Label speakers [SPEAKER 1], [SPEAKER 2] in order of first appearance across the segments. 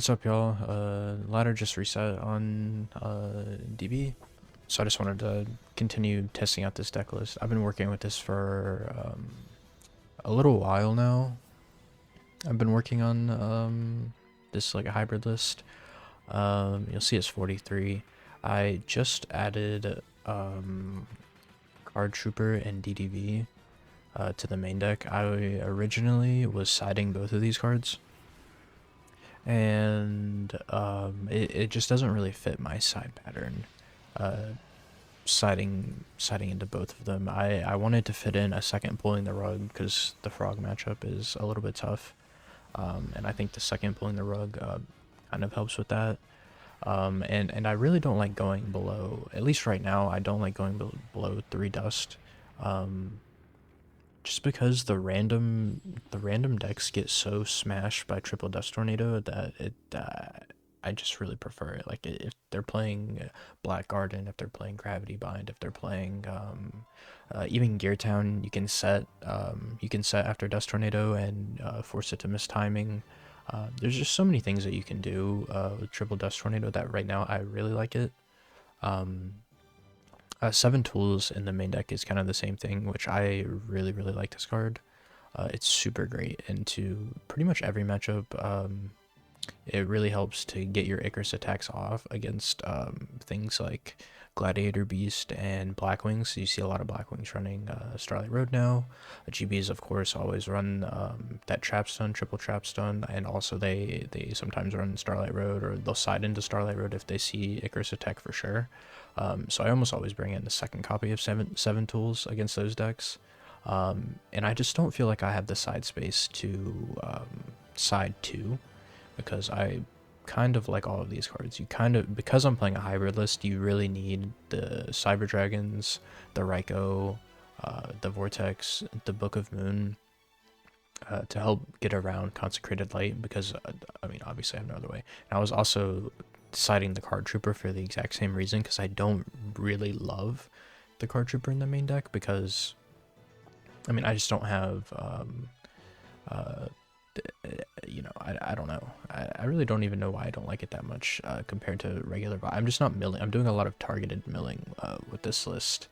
[SPEAKER 1] What's up, y'all? Ladder just reset on DB, so I just wanted to continue testing out this deck list. I've been working with this for a little while now. I've been working on this like a hybrid list. You'll see it's 43. I just added Card Trooper and DDV to the main deck. I originally was siding both of these cards, and it just doesn't really fit my side pattern, siding into both of them. I wanted to fit in a second pulling the rug because the frog matchup is a little bit tough, and I think the second pulling the rug kind of helps with that. And I really don't like going below, at least right now, I don't like going below 3 dust. Just because the random decks get so smashed by triple dust tornado that I just really prefer it. Like if they're playing Black Garden, if they're playing Gravity Bind, if they're playing even Gear Town, you can set after dust tornado and force it to miss timing. There's just so many things that you can do with triple dust tornado that right now I really like it. 7 tools in the main deck is kind of the same thing, which I really like this card. It's super great into pretty much every matchup. It really helps to get your Icarus attacks off against things like Gladiator Beast and Blackwings. So you see a lot of Blackwings running Starlight Road now. GBs, of course, always run that trap stun, triple trap stun, and also they sometimes run Starlight Road, or they'll side into Starlight Road if they see Icarus attack for sure. So I almost always bring in the second copy of seven tools against those decks. And I just don't feel like I have the side space to side 2, because I kind of like all of these cards. Because I'm playing a hybrid list, you really need the Cyber Dragons, the Raikou, the Vortex, the Book of Moon to help get around Consecrated Light, because I mean, obviously I have no other way. And I was also deciding the Card Trooper for the exact same reason, because I don't really love the Card Trooper in the main deck, because I mean, I just don't have I don't know. I really don't even know why I don't like it that much compared to regular. I'm just not milling. I'm doing a lot of targeted milling with this list,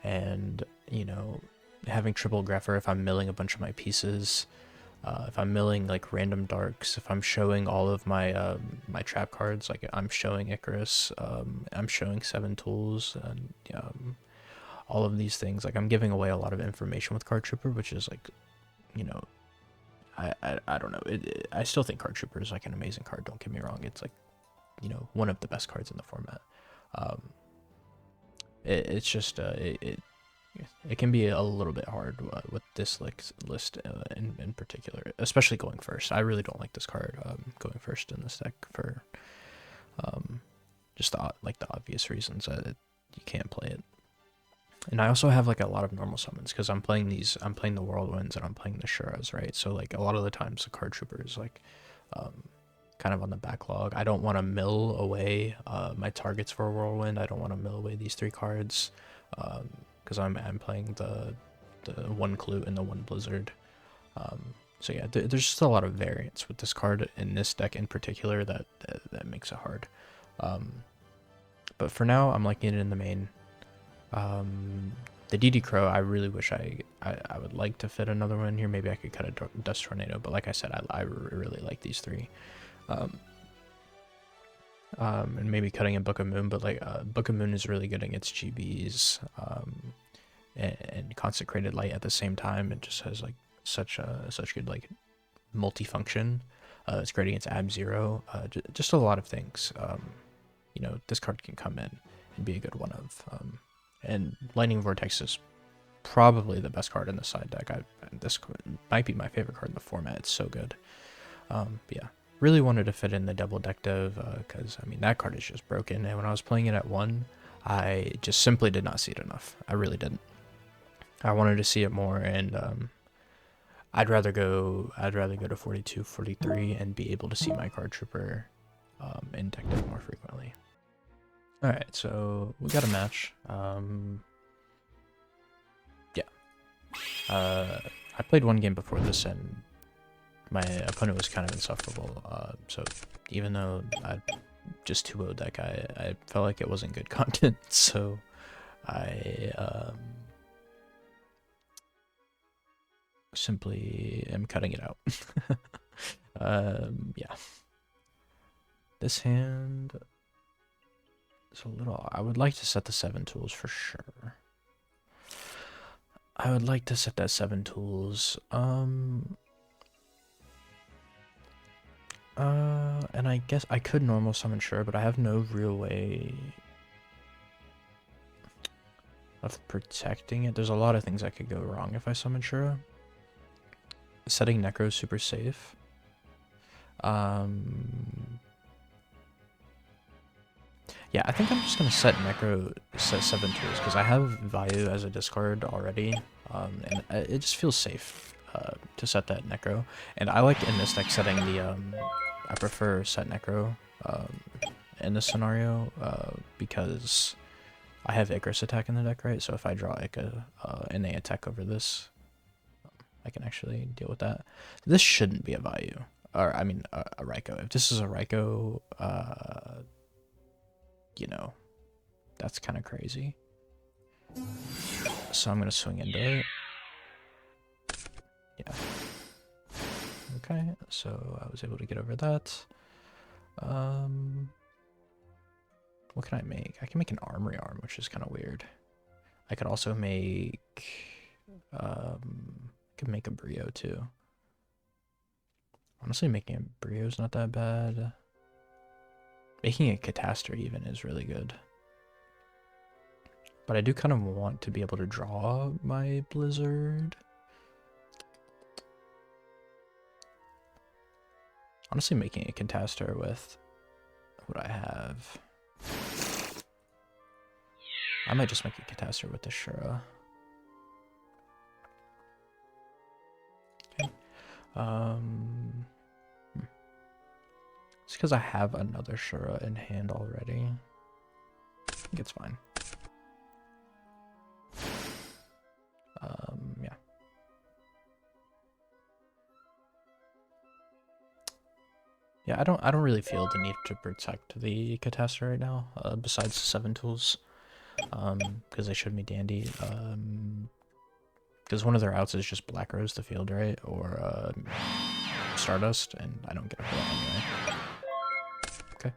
[SPEAKER 1] and having triple Grepher if I'm milling a bunch of my pieces. If I'm milling like random darks, if I'm showing all of my my trap cards, like I'm showing Icarus, I'm showing 7 tools, and all of these things, like I'm giving away a lot of information with Card Trooper, which is like, I don't know. I still think Card Trooper is like an amazing card. Don't get me wrong. It's like, one of the best cards in the format. It's just it can be a little bit hard with this list in particular, especially going first. I really don't like this card going first in this deck for just the obvious reasons that you can't play it. And I also have like a lot of normal summons, because I'm playing the Whirlwinds and I'm playing the Shuras, right? So like a lot of the times the Card Trooper is like kind of on the backlog. I don't want to mill away my targets for a Whirlwind. I don't want to mill away these 3 cards because I'm playing the 1 Clue and the 1 Blizzard. So yeah, there's just a lot of variance with this card in this deck in particular that makes it hard. But for now, I'm liking it in the main. The DD Crow, I really wish I would like to fit another one here. Maybe I could cut a Dust Tornado, but like I said, I really like these 3. And maybe cutting a Book of Moon, but like Book of Moon is really good against GBs and Consecrated Light at the same time. It just has like such good like multifunction. It's great against Ab Zero. Just a lot of things. This card can come in and be a good one of. And Lightning Vortex is probably the best card in the side deck. This might be my favorite card in the format. It's so good. But yeah, really wanted to fit in the double deck dev because I mean that card is just broken. And when I was playing it at 1, I just simply did not see it enough. I really didn't. I wanted to see it more, and I'd rather go to 42, 43, and be able to see my Card Trooper in deck dev more frequently. Alright, so we got a match. Yeah. I played 1 game before this, and my opponent was kind of insufferable. So even though I just 2-0'd that guy, I felt like it wasn't good content. So I simply am cutting it out. Yeah. This hand is a little... I would like to set the 7 tools for sure. I would like to set that 7 tools. And I guess I could normal summon Shura, but I have no real way of protecting it. There's a lot of things that could go wrong if I summon Shura. Setting Necro is super safe. Yeah, I think I'm just gonna set 7 tools because I have Vayu as a discard already, and it just feels safe to set that Necro. And I like in this deck setting the I prefer set Necro in this scenario because I have Icarus attack in the deck, right? So if I draw Ica and they attack over this, I can actually deal with that. This shouldn't be a Vayu, or I mean a Raikou. If this is a Raikou, you know, that's kind of crazy. So I'm gonna swing into it. Yeah. Okay, so I was able to get over that. What can I make? I can make an Armory Arm, which is kind of weird. I could also make I could make a Brio too. Honestly, making a Brio is not that bad. Making a Catastrophe even is really good. But I do kind of want to be able to draw my Blizzard. Honestly, making a Catastrophe with what I have. I might just make a Catastrophe with the Shura. Okay. It's because I have another Shura in hand already. I think it's fine. Yeah. Yeah, I don't really feel the need to protect the Catastrophe right now, besides the 7 tools. Because they showed me dandy. Because one of their outs is just Black Rose the field, right? Or Stardust, and I don't get a whole lot anyway. Okay.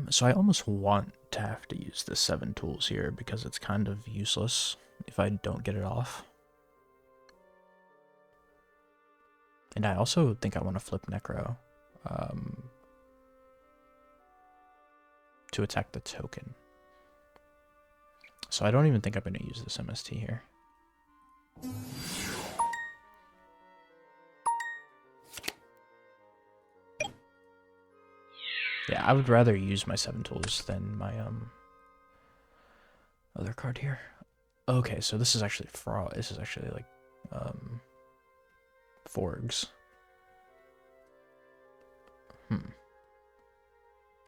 [SPEAKER 1] So I almost want to have to use the 7 tools here because it's kind of useless if I don't get it off. And I also think I want to flip Necro to attack the token. So I don't even think I'm going to use this MST here. Yeah, I would rather use my 7 tools than my other card here. Okay, so this is actually fraud. This is actually like Forgs.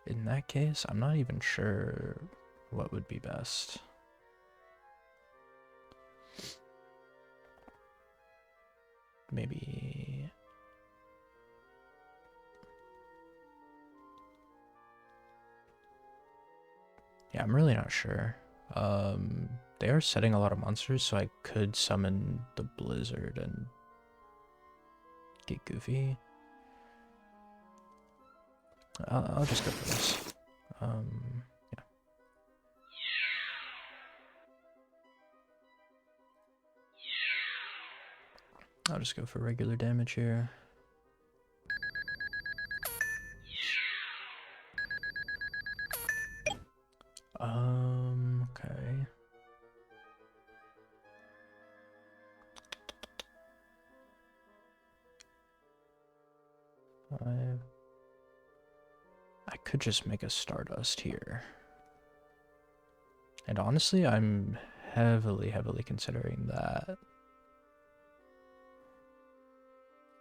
[SPEAKER 1] In that case, I'm not even sure what would be best. Maybe... Yeah, I'm really not sure. They are setting a lot of monsters, so I could summon the Blizzard and get goofy. I'll just go for this. Yeah. I'll just go for regular damage here. Okay. I could just make a Stardust here. And honestly, I'm heavily considering that.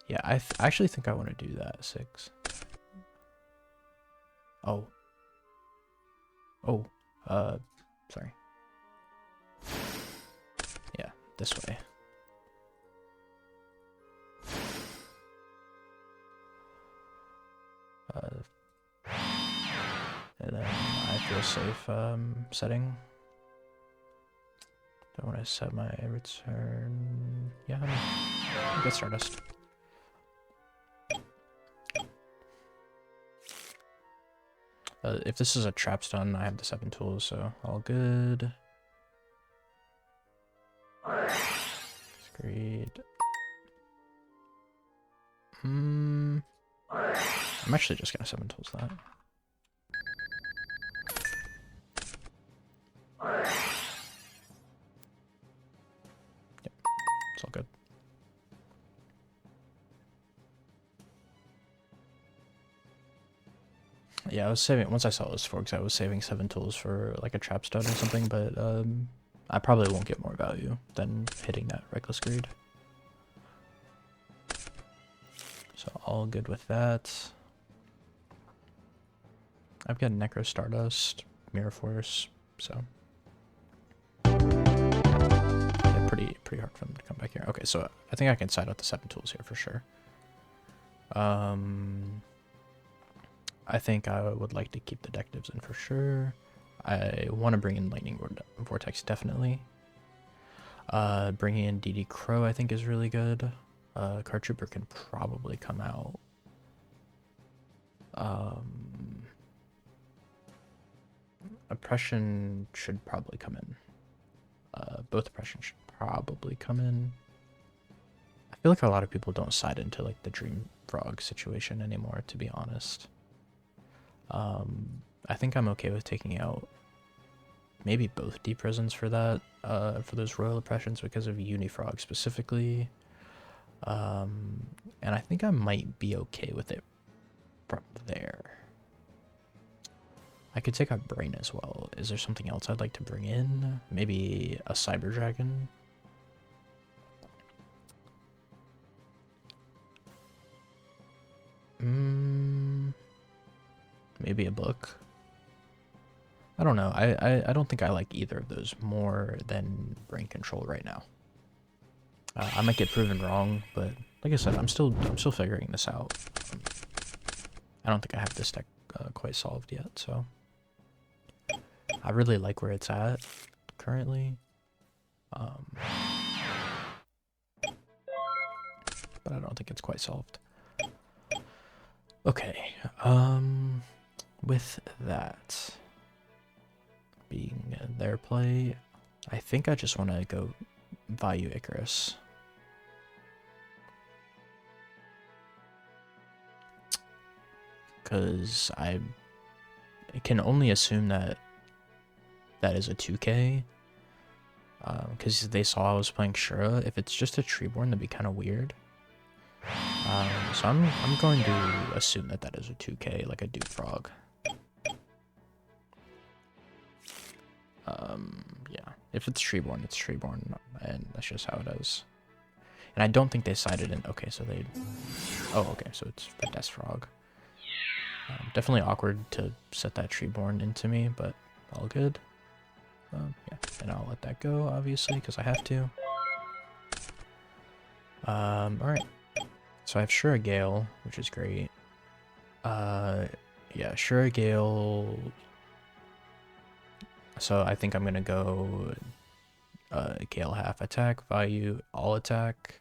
[SPEAKER 1] Yeah, I actually think I want to do that, 6. Oh. Oh, sorry. Yeah, this way. Uh, and then I feel safe setting. Don't want to set my return. Yeah, I'll get Stardust. If this is a trap stun, I have the 7 tools, so all good. Screed. I'm actually just gonna 7 tools that. Yep, it's all good. Yeah, I was saving, once I saw those forks, I was saving 7 tools for like a trap stun or something, but I probably won't get more value than hitting that Reckless Greed. So all good with that. I've got Necro Stardust, Mirror Force, so yeah, pretty hard for them to come back here. Okay, so I think I can side out the 7 tools here for sure. I think I would like to keep the deck divs in for sure. I want to bring in Lightning Vortex definitely. Bringing in DD Crow I think is really good. Card Trooper can probably come out. Oppression should probably come in. Both Oppression should probably come in. I feel like a lot of people don't side into like the Dream Frog situation anymore, to be honest. I think I'm okay with taking out maybe both Deep Prisons for that, for those Royal Oppressions because of Unifrog specifically. And I think I might be okay with it from there. I could take out Brain as well. Is there something else I'd like to bring in? Maybe a Cyber Dragon? Maybe a book? I don't know. I don't think I like either of those more than Brain Control right now. I might get proven wrong, but like I said, I'm still figuring this out. I don't think I have this deck quite solved yet, so I really like where it's at currently. But I don't think it's quite solved. Okay. With that being their play, I think I just want to go Vayu Icarus. Because I can only assume that that is a 2K. Because they saw I was playing Shura. If it's just a Treeborn, that'd be kind of weird. So I'm going to assume that that is a 2K, like a Duke Frog. Yeah, if it's Treeborn, it's Treeborn, and that's just how it is. And I don't think they sided in. Okay, so they. Oh, okay, so it's for Death Frog. Definitely awkward to set that Treeborn into me, but all good. Yeah, and I'll let that go, obviously, because I have to. Alright. So I have Shura Gale, which is great. Yeah, Shura Gale. So I think I'm gonna go Gale half attack, Vayu all attack.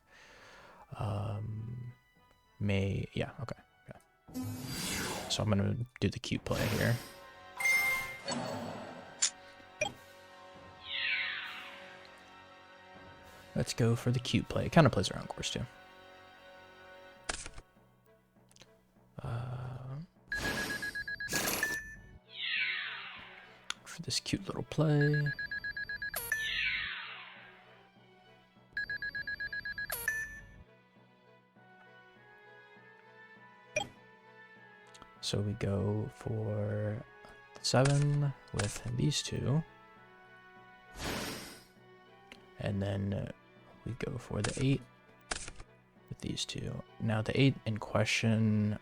[SPEAKER 1] Yeah, okay. Yeah. So I'm gonna do the cute play here. Let's go for the cute play. It kind of plays around course too. For this cute little play. So we go for 7 with these two. And then we go for the 8 with these two. Now the 8 in question,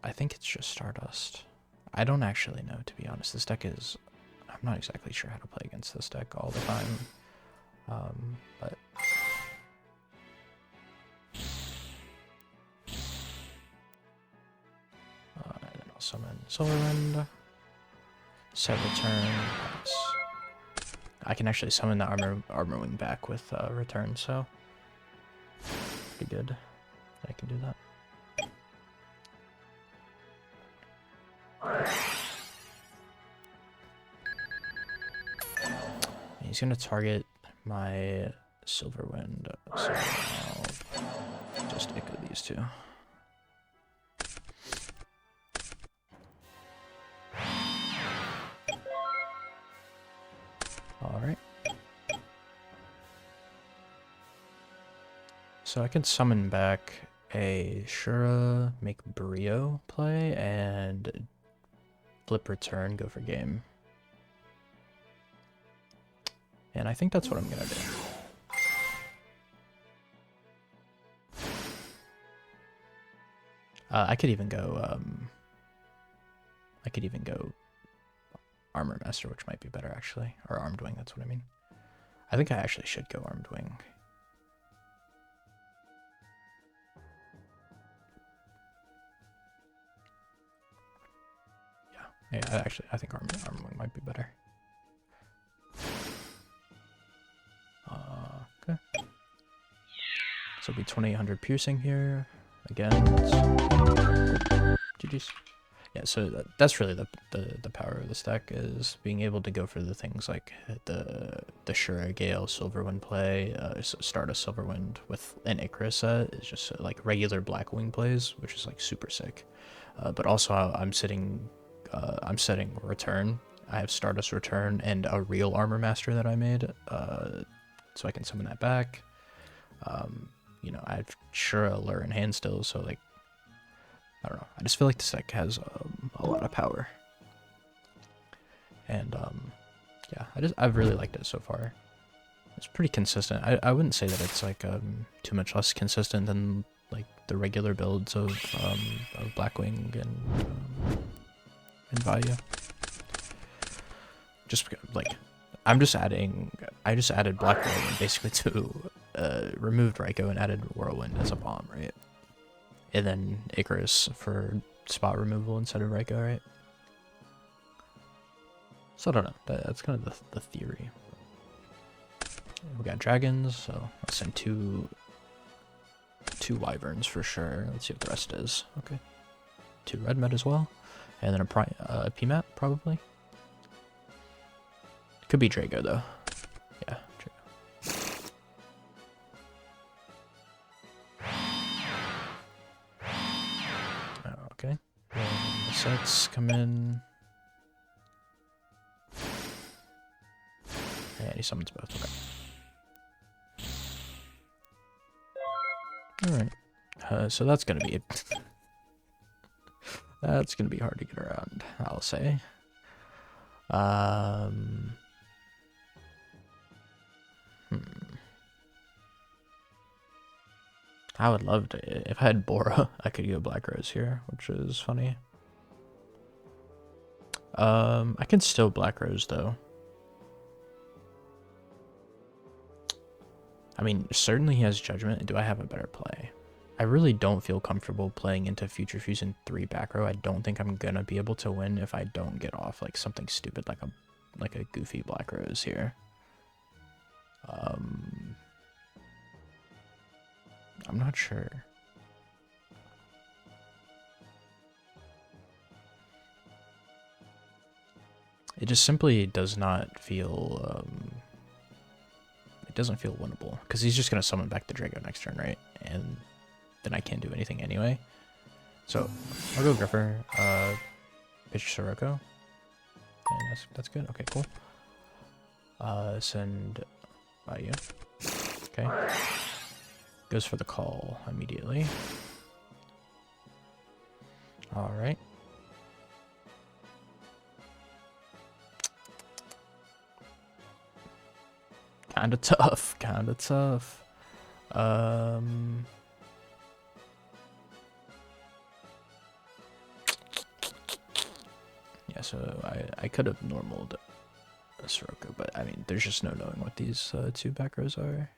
[SPEAKER 1] I think it's just Stardust. I don't actually know, to be honest. This deck is, I'm not exactly sure how to play against this deck all the time. But summon Silver Wind. Set return. Pass. I can actually summon the armor wing back with return, so pretty good. I can do that. He's gonna target my Silver Wind, so I'll just echo these two. Alright. So I can summon back a Shura, make Brio play, and flip return, go for game. And I think that's what I'm gonna do. I could even go Armor Master, which might be better actually. Or Armed Wing, that's what I mean. I think I actually should go Armed Wing. Yeah, I think Armed Wing might be better. Okay. So it'll be 2800 piercing here. Again, GG's. Yeah, so that's really the power of this deck, is being able to go for the things like the Shura Gale Silverwind play, start a Silverwind with an Icarus set is just like regular Blackwing plays, which is like super sick. But also I'm setting return. I have Stardust Return and a real Armor Master that I made, so I can summon that back. You know, I have Shura Lure in hand still, so like, I don't know. I just feel like this deck has a lot of power, and yeah, I've really liked it so far. It's pretty consistent. I wouldn't say that it's like too much less consistent than like the regular builds of Blackwing and Vayu. Just like I just added Blackwing basically to removed Raikou and added Whirlwind as a bomb, right? And then Icarus for spot removal instead of Raikou, right? So I don't know. That's kind of the theory. We got dragons, so I'll send two wyverns for sure. Let's see what the rest is. Okay, 2 red met as well, and then a PMAT probably. Could be Drago though. Yeah, Drago. Okay, and the sets come in. And he summons both. Okay. Alright. So that's gonna be that's gonna be hard to get around, I'll say. I would love to, if I had Bora, I could go Black Rose here, which is funny. I can still Black Rose though. I mean, certainly he has Judgment. Do I have a better play? I really don't feel comfortable playing into Future Fusion 3 back row. I don't think I'm gonna be able to win if I don't get off like something stupid like a goofy Black Rose here. I'm not sure. It just simply does not feel it doesn't feel winnable, because he's just gonna summon back the Drago next turn, right? And then I can't do anything anyway. So I'll go Griffer, pitch Sirocco, and that's good. Okay, cool. Send Vayu. Okay. Goes for the call immediately. All right. Kinda tough. Kinda tough. Yeah, so I could have normaled a Sirocco, but I mean, there's just no knowing what these 2 back rows are.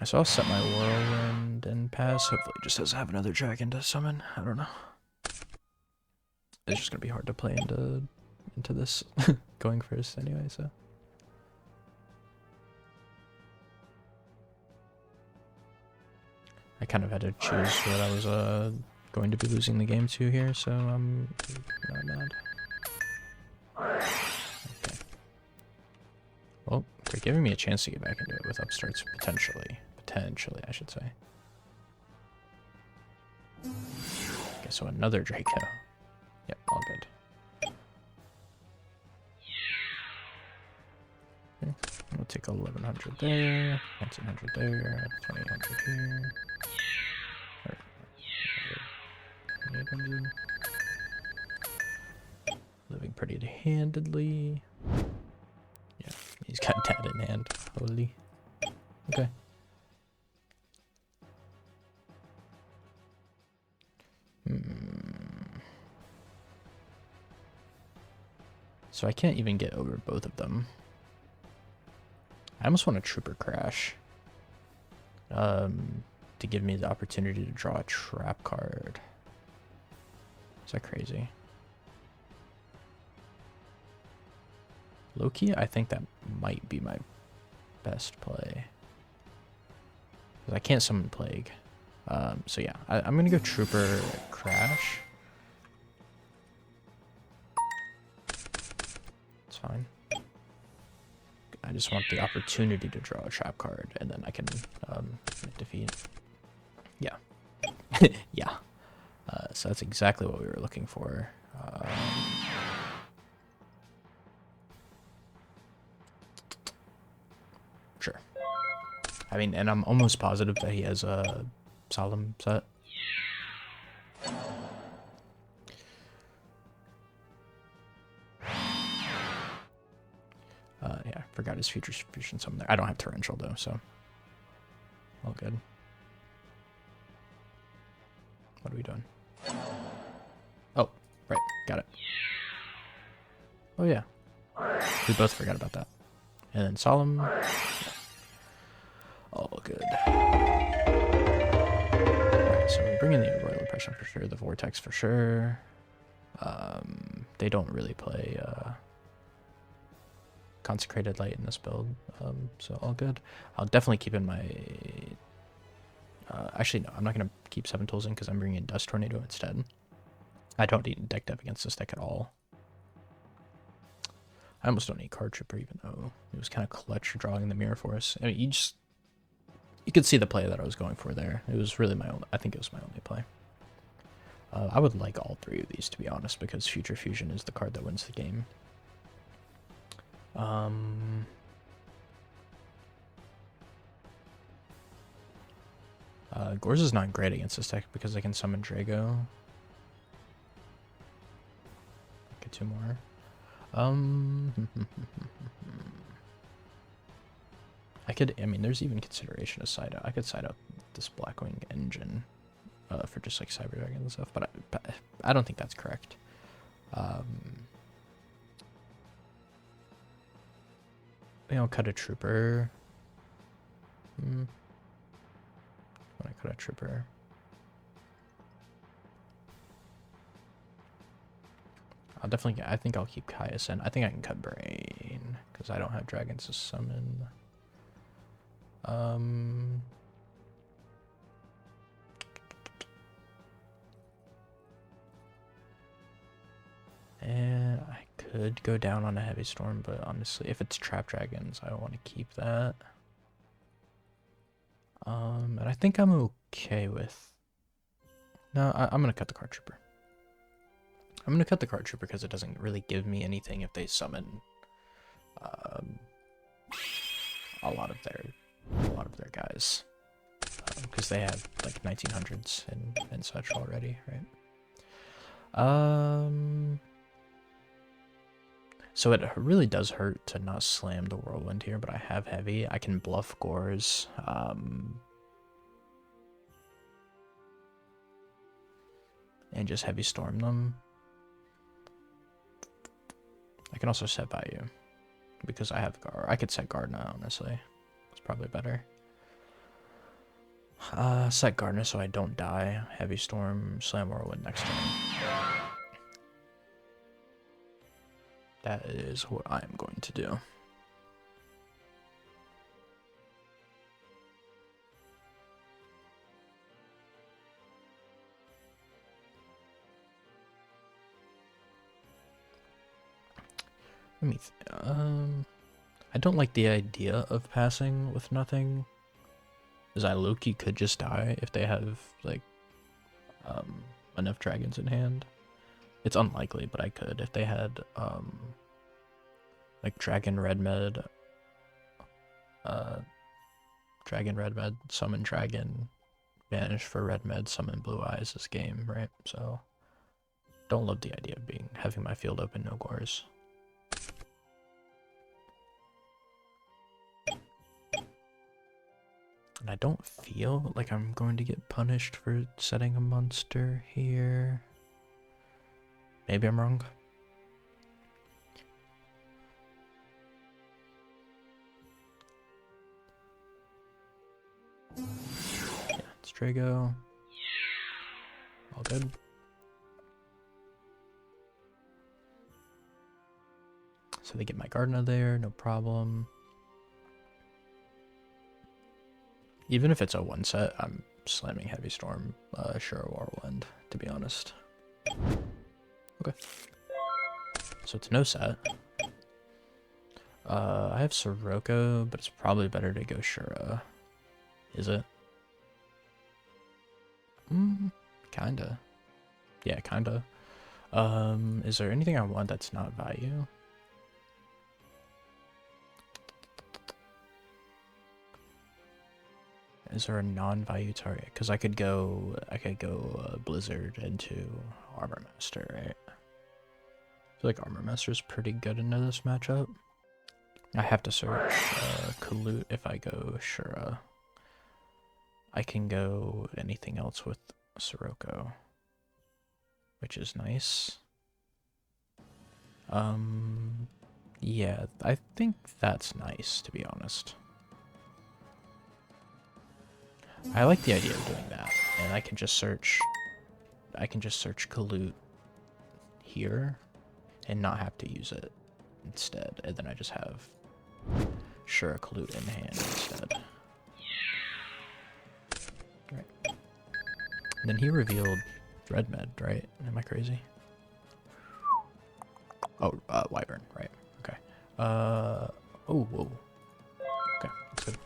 [SPEAKER 1] I saw set my whirlwind and pass. Hopefully it just doesn't have another dragon to summon. I don't know. It's just gonna be hard to play into this going first anyway, so. I kind of had to choose what I was going to be losing the game to here, so I'm not mad. Okay. Well, they're giving me a chance to get back into it with upstarts, potentially. Potentially, I should say. Okay, so another Draco. Yep, all good. Okay, we'll take 1100 there, 1900 there, 2800 here. Or, 2800. Living pretty handedly. Yeah, he's got dad in hand. Holy. Okay. So I can't even get over both of them. I almost want a Trooper Crash. To give me the opportunity to draw a trap card. Is that crazy? Low-key, I think that might be my best play. Because I can't summon Plague. So yeah, I'm gonna go Trooper Crash. It's fine. I just want the opportunity to draw a trap card, and then I can defeat. Yeah. Yeah. So that's exactly what we were looking for. Sure. I mean, and I'm almost positive that he has a Solemn set. Yeah, forgot his future fusion summon there. I don't have Torrential though, so all good. What are we doing? Oh, right, got it. Oh yeah, we both forgot about that. And then Solemn. Yeah. All good. Alright, so we bring in the Royal Impression for sure, the Vortex for sure. They don't really play Consecrated Light in this build, so all good. I'll definitely keep in my... actually, no, I'm not going to keep 7 tools in because I'm bringing in Dust Tornado instead. I don't need deck dev against this deck at all. I almost don't need Card Trooper, even though it was kind of clutch drawing the Mirror Force. I mean, you could see the play that I was going for there. It was really my own. I think it was my only play. I would like all 3 of these, to be honest, because Future Fusion is the card that wins the game. Gorz is not great against this deck because I can summon Drago. Get 2 more. I mean, there's even consideration of side out. I could side up this Blackwing Engine for just like Cyber Dragon and stuff, but I don't think that's correct. Maybe I'll cut a Trooper. When I cut a Trooper. I'll definitely, I think I'll keep Caius in. I think I can cut Brain, because I don't have dragons to summon. And I could go down on a Heavy Storm, but honestly, if it's Trap Dragons, I don't want to keep that. And I think I'm okay with... No, I'm going to cut the Card Trooper. I'm going to cut the Card Trooper because it doesn't really give me anything if they summon a lot of their guys. Because they have like 1900s and such already, right? So it really does hurt to not slam the Whirlwind here, but I have Heavy. I can bluff Gores. And just Heavy Storm them. I can also set Vayu. Because I have Guard. I could set Guard now, honestly. It's probably better. Set Gardener so I don't die. Heavy Storm, Slam Whirlwind next turn. That is what I am going to do. Let me I don't like the idea of passing with nothing. Because I low-key could just die if they have, like, enough dragons in hand. It's unlikely, but I could. If they had, like, Dragon Red Med, Summon Dragon, Banish for Red Med, Summon Blue Eyes this game, right? So, don't love the idea of having my field open, no Gores. And I don't feel like I'm going to get punished for setting a monster here. Maybe I'm wrong. Yeah, it's Drago. All good. So they get my Gardener there, no problem. Even if it's a one set, I'm slamming Heavy Storm, Shura Whirlwind, to be honest. Okay. So it's no set. I have Sirocco, but it's probably better to go Shura. Is it? Kinda. Yeah, kinda. Is there anything I want that's not Vayu? Is there a non-Vayu target? Because I could go Blizzard into Armor Master, right? I feel like Armor Master is pretty good into this matchup. I have to search Kalut if I go Shura. I can go anything else with Sirocco, which is nice. Yeah, I think that's nice, to be honest. I like the idea of doing that, and I can just search Kalut here and not have to use it instead, and then I just have Shura Kalut in hand instead. Right. And then he revealed Red Med, right? Am I crazy? Oh, Wyvern, right. Okay. Oh, whoa. Okay, that's good.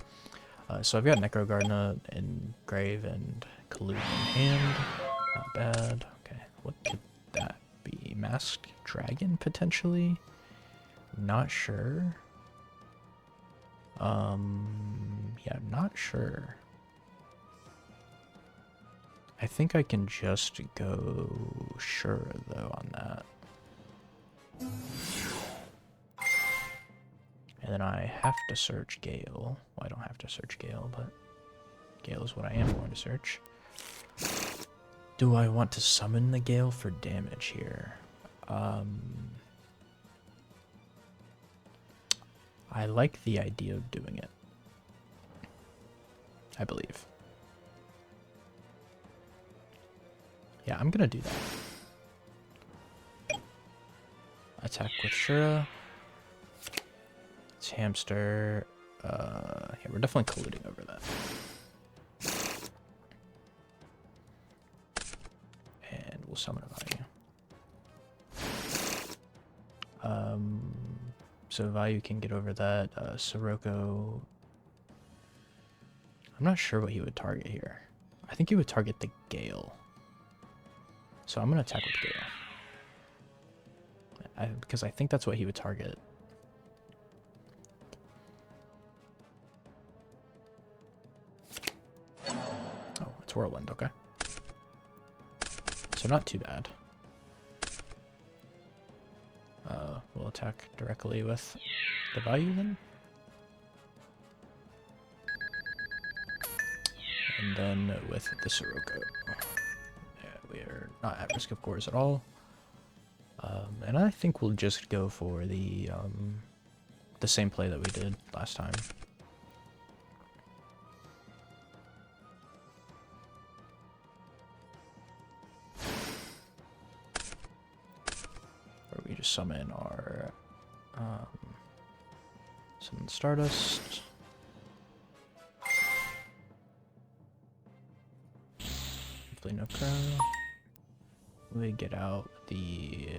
[SPEAKER 1] So I've got Necro Gardener in Grave and Kalut in hand. Not bad. Okay, what could that be? Masked Dragon, potentially? Not sure. Yeah, I'm not sure. I think I can just go Shura, though, on that. And then I have to search Gale. Well, I don't have to search Gale, but Gale is what I am going to search. Do I want to summon the Gale for damage here? I like the idea of doing it. I believe. Yeah, I'm gonna do that. Attack with Shura. It's Hamster. Yeah, we're definitely colluding over that. And we'll summon a Vayu. So Vayu can get over that. Sirocco. I'm not sure what he would target here. I think he would target the Gale. So I'm gonna attack with Gale. Because I think that's what he would target. Oh, it's Whirlwind, okay. So not too bad. We'll attack directly with the Vayu then. And then with the Sirocco. Yeah, we are not at risk of Gores at all. And I think we'll just go for the same play that we did last time. just summon our summon Stardust. Hopefully no crow. We get out the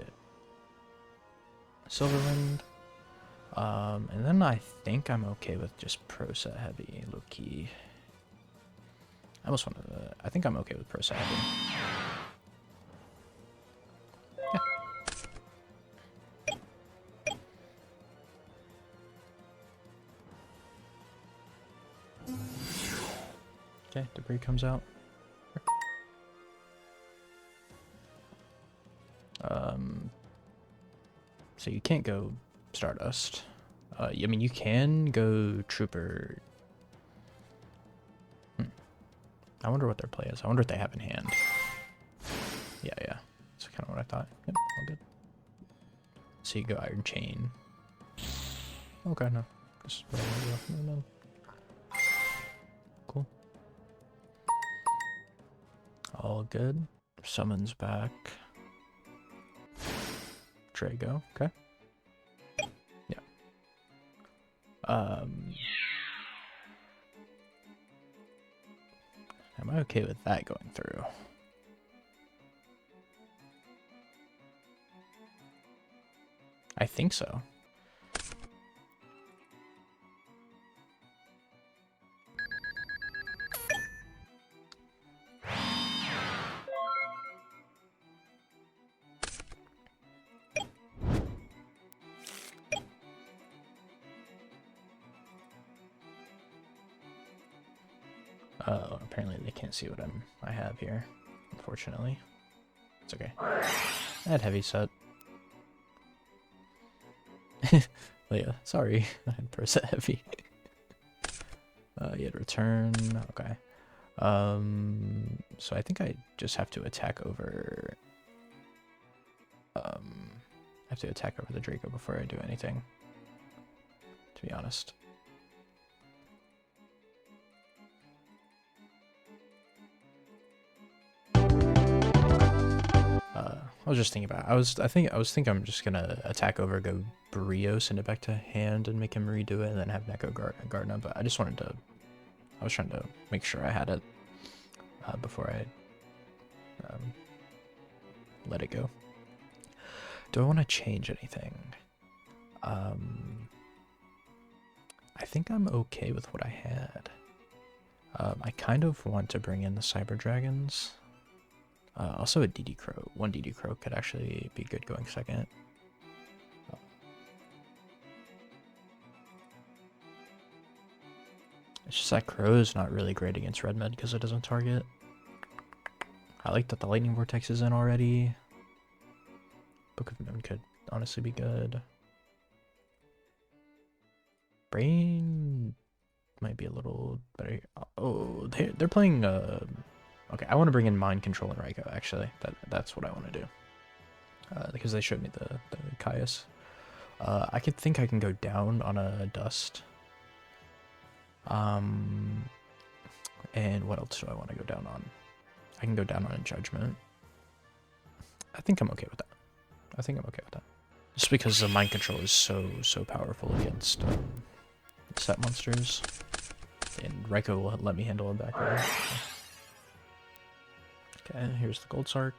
[SPEAKER 1] Silverwind. And then I think I'm okay with just pro set heavy, low key. I almost wanted to, I think I'm okay with pro set heavy. Yeah. Okay, debris comes out. So you can't go Stardust. I mean, you can go Trooper. I wonder what their play is. I wonder what they have in hand. Yeah. That's kind of what I thought. Yep, all good. So you go Iron Chain. Okay, no. Just whatever. No. Cool. All good. Summons back. Drago, okay. Yeah. Am I okay with that going through? I think so. Oh, apparently they can't see what I have here, unfortunately. It's okay. I had heavy set. Leah, sorry. I had pro set heavy. You had return. Okay. So I think I just have to attack over. I have to attack over the Draco before I do anything. To be honest. I was just thinking about it. I was thinking I'm just gonna attack over, go Brio, send it back to hand, and make him redo it, and then have Neko Gardna. But I just wanted to. I was trying to make sure I had it before I let it go. Do I want to change anything? I think I'm okay with what I had. I kind of want to bring in the Cyber Dragons. Also a DD Crow. One DD Crow could actually be good going second. It's just that Crow is not really great against Red Med because it doesn't target. I like that the Lightning Vortex is in already. Book of Moon could honestly be good. Brain might be a little better. Oh, they're playing... Okay, I want to bring in Mind Control and Raiko, actually. That's what I want to do. Because they showed me the Caius. I could think I can go down on a Dust. And what else do I want to go down on? I can go down on a Judgment. I think I'm okay with that. Just because the Mind Control is so powerful against set monsters. And Raiko will let me handle it back there. Okay, here's the Gold Sark.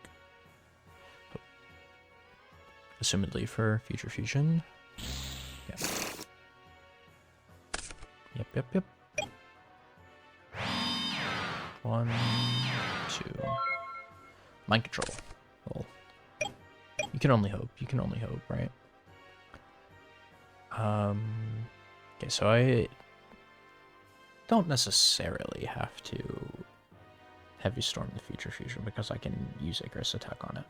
[SPEAKER 1] Assumedly for future fusion. Yep. 1, 2. Mind Control. Well, you can only hope, right? Okay, so I don't necessarily have to Heavy Storm the future fusion because I can use Icarus attack on it.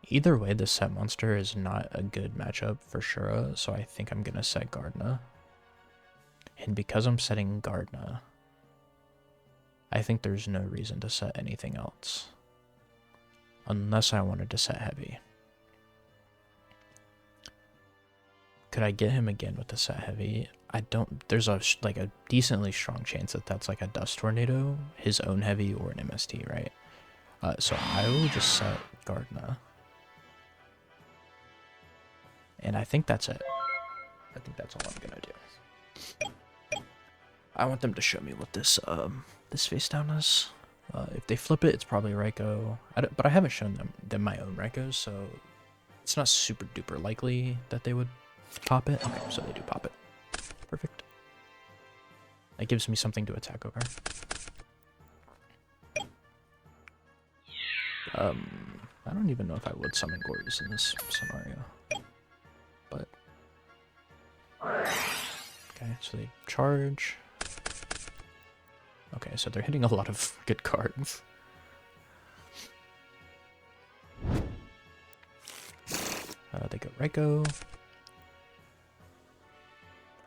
[SPEAKER 1] Either way, the set monster is not a good matchup for Shura, so I think I'm gonna set Gardna. And because I'm setting Gardna, I think there's no reason to set anything else. Unless I wanted to set heavy. Could I get him again with the set heavy? I don't. There's a decently strong chance that that's like a Dust Tornado, his own heavy, or an MST, right? So I will just set Gardner. And I think that's it. I think that's all I'm gonna do. I want them to show me what this this face down is. If they flip it, it's probably Raikou. But I haven't shown them my own Raikous, so it's not super duper likely that they would pop it. Okay, so they do pop it. Perfect. That gives me something to attack over. I don't even know if I would summon Gorgeous in this scenario. But okay, so they charge. Okay, so they're hitting a lot of good cards. They go Raikou.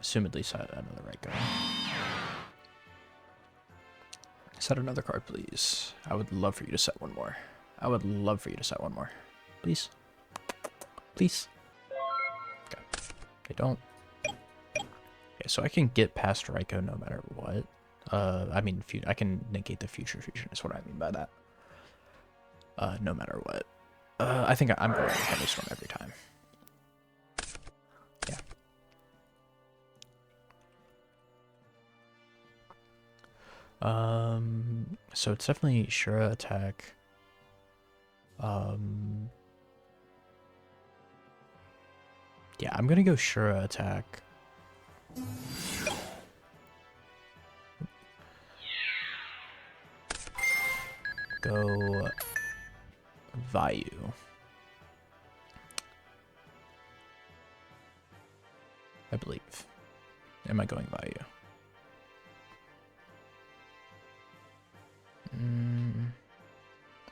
[SPEAKER 1] Assumedly set another Raikou. Set another card, please. I would love for you to set one more. I would love for you to set one more. Please. Please. Okay. They don't. Okay, so I can get past Raikou no matter what. I mean, I can negate the future fusion is what I mean by that. No matter what. I think I'm going to Heavy Storm every time. Yeah. So it's definitely Shura attack. Yeah, I'm gonna go Shura attack. Go Vayu. I believe. Am I going Vayu?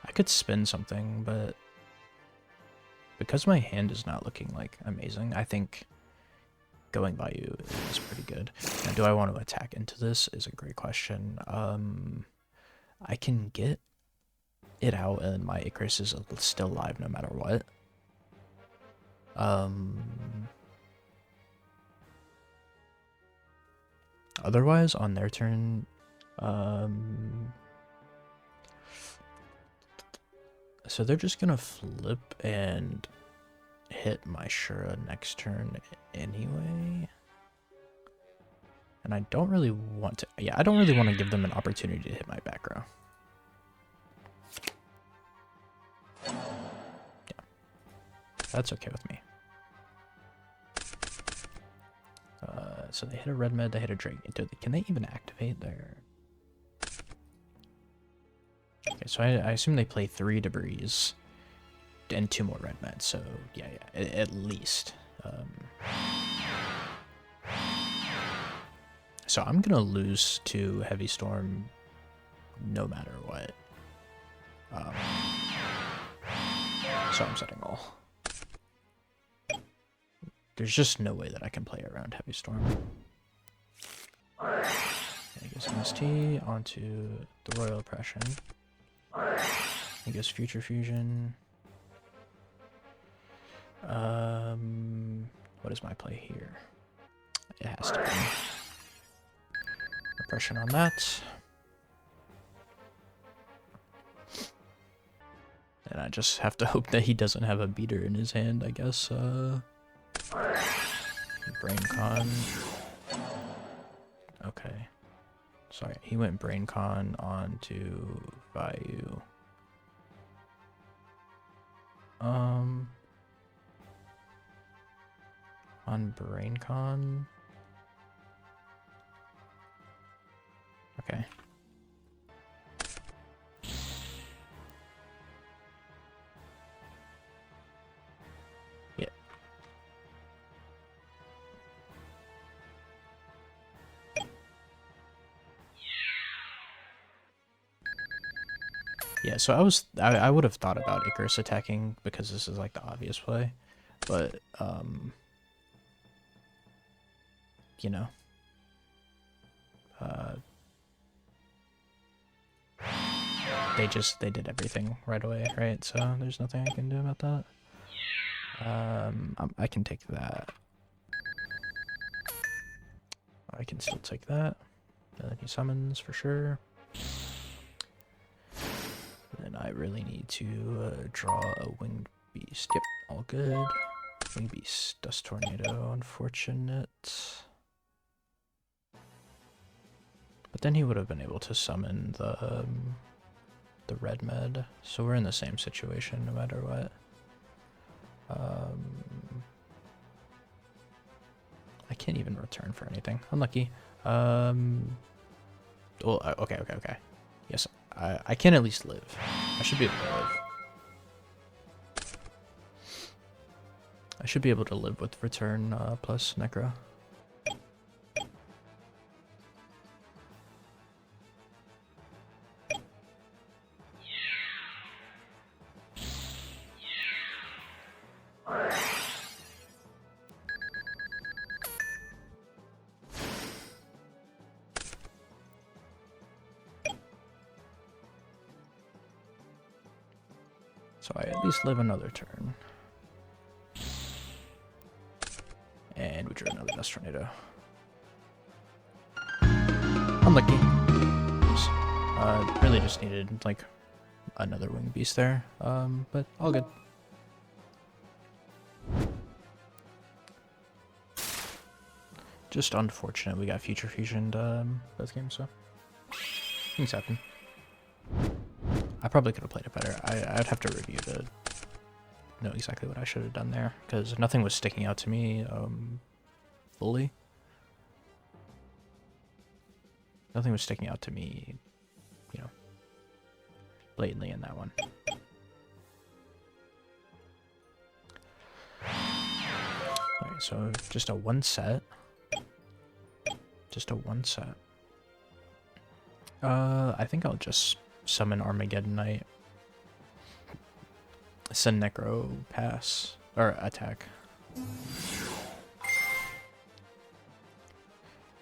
[SPEAKER 1] I could spin something, but because my hand is not looking like amazing, I think going Vayu is pretty good. Now, do I want to attack into this is a great question. I can get it out and my Icarus is still alive no matter what. Otherwise, on their turn, so they're just gonna flip and hit my Shura next turn anyway. And I don't really want to, yeah, I don't really want to give them an opportunity to hit my back row. Yeah, that's okay with me. So they hit a red med, they hit a Drake. Can they even activate their... Okay, so I assume they play 3 debris and 2 more red meds, so yeah, at least. So I'm gonna lose to Heavy Storm no matter what. So I'm setting all. There's just no way that I can play around Heavy Storm. I guess MST onto the Royal Oppression. I guess Future Fusion. What is my play here? It has to be Oppression on that. And I just have to hope that he doesn't have a beater in his hand, I guess. Brain Con. Okay. Sorry, he went Brain Con onto Vayu. On Brain Con. Okay. Yeah. Yeah, so I would have thought about Icarus attacking because this is like the obvious play, but you know, they did everything right away, right? So there's nothing I can do about that. I can take that. I can still take that. And then he summons for sure. And I really need to draw a winged beast. Yep, all good. Winged beast, dust tornado, unfortunate. But then he would have been able to summon the red med, so we're in the same situation no matter what. I can't even return for anything. Unlucky. Well, okay. Yes, I can at least live. I should be able to live. I should be able to live with return plus Necro. So I at least live another turn. And we drew another dust tornado. Unlucky. Really just needed like another winged beast there. But all good. Just unfortunate we got future fusioned both games, so things happen. I probably could have played it better. I'd have to review to know exactly what I should have done there, because nothing was sticking out to me fully. Nothing was sticking out to me, you know, blatantly in that one. Alright, so just a one set. Just a one set. I think I'll just summon Armageddon Knight. Send Necro pass. Or attack.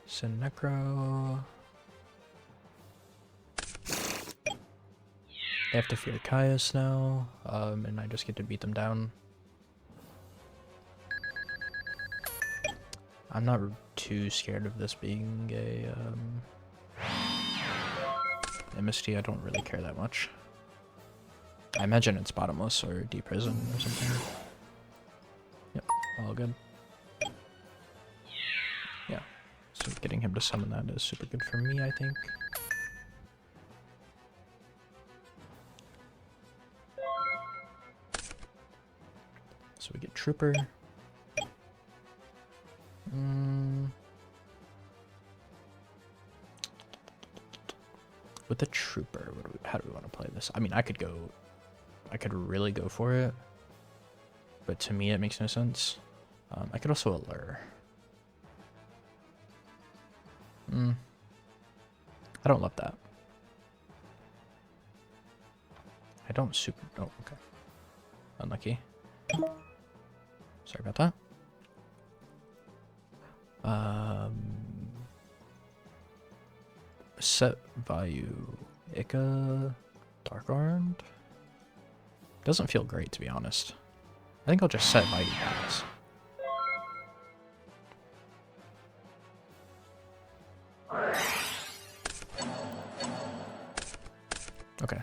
[SPEAKER 1] Send Necro. They have to fear Caius now, and I just get to beat them down. I'm not too scared of this being a MST. I don't really care that much. I imagine it's bottomless or deep prison or something. Yep, all good. Yeah, so getting him to summon that is super good for me, I think. So we get Trooper. With the Trooper, how do we want to play this? I mean, I could really go for it, but to me it makes no sense. I could also allure. I don't love that. I don't super... Oh, okay. Unlucky. Sorry about that. Set Vayu. Ika Dark Armed? Doesn't feel great, to be honest. I think I'll just set Vayu pass. Okay,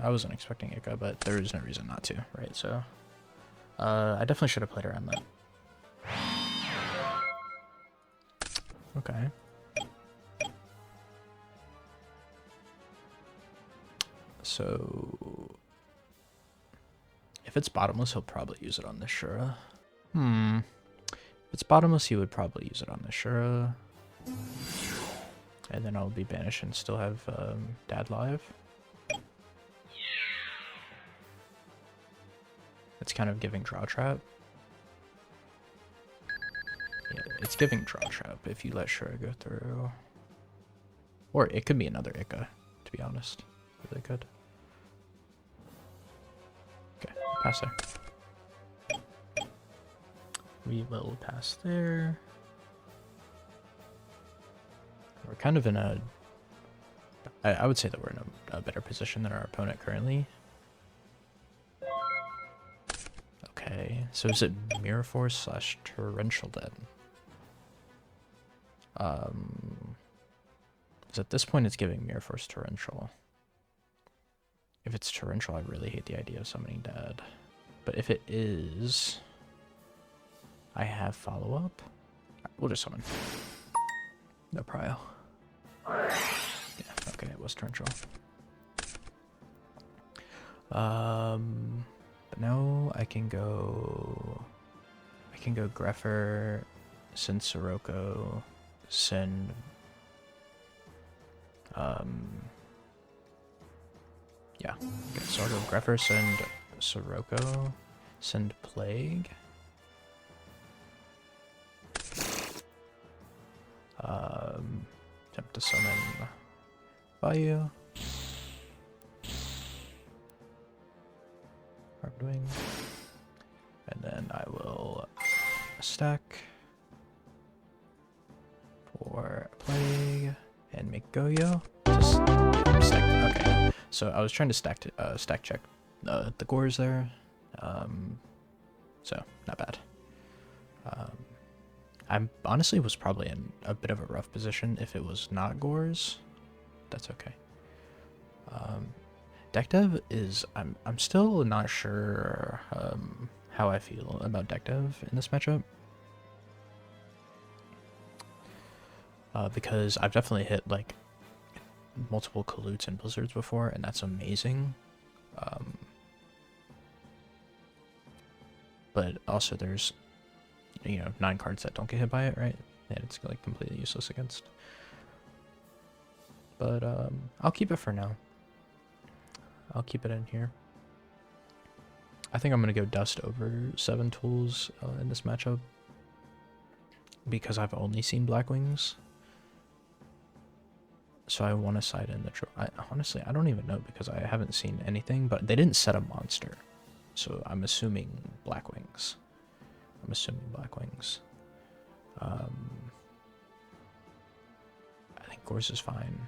[SPEAKER 1] I wasn't expecting Ika, but there is no reason not to, right? So, I definitely should have played around that. Okay. So, if it's bottomless, he'll probably use it on the Shura. If it's bottomless, he would probably use it on the Shura. And then I'll be banished and still have Dad live. It's kind of giving Draw Trap. Yeah, it's giving Draw Trap if you let Shura go through. Or it could be another Ika, to be honest. Really good. Okay, pass there. We will pass there. We're kind of in a... I would say that we're in a better position than our opponent currently. Okay, so is it Mirror Force / Torrential then? Because at this point it's giving Mirror Force Torrential. If it's torrential, I really hate the idea of summoning Dad. But if it is, I have follow-up. We'll just summon. No prio. Yeah, okay, it was torrential. But now I can go Greffer, send Sirocco, send yeah. Okay, so I'll go Greffer, send Sirocco, send Plague. Attempt to summon Vayu. Hardwing. And then I will stack for Plague and make Yugioh. Just stack. Okay. So I was trying to stack check the gores there. So not bad. I honestly was probably in a bit of a rough position if it was not gores. That's okay. Deck dev is I'm still not sure how I feel about deck dev in this matchup. Because I've definitely hit like multiple Kalutes and Blizzards before, and that's amazing. But also there's 9 cards that don't get hit by it, right? And it's like completely useless against. But I'll keep it for now. I'll keep it in here. I think I'm gonna go Dust over 7 tools in this matchup because I've only seen Blackwings. So I want to side in the honestly, I don't even know because I haven't seen anything, but they didn't set a monster. So I'm assuming Blackwings. I think Gorse is fine.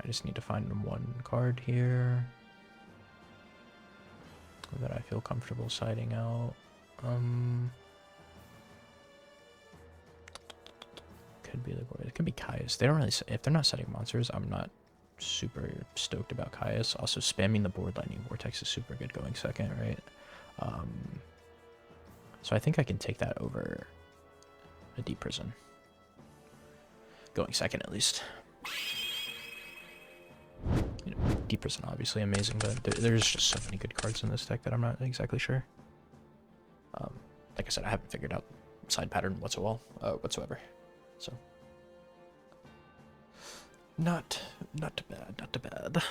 [SPEAKER 1] I just need to find one card here that I feel comfortable siding out. Could be the Gorse. It could be Caius. They don't really. If they're not setting monsters, I'm not super stoked about Caius. Also, spamming the board Lightning Vortex is super good going second, right? So I think I can take that over a Deep Prison. Going second, at least. Deep Prison, obviously amazing, but there's just so many good cards in this deck that I'm not exactly sure. Like I said, I haven't figured out side pattern whatsoever. So not bad.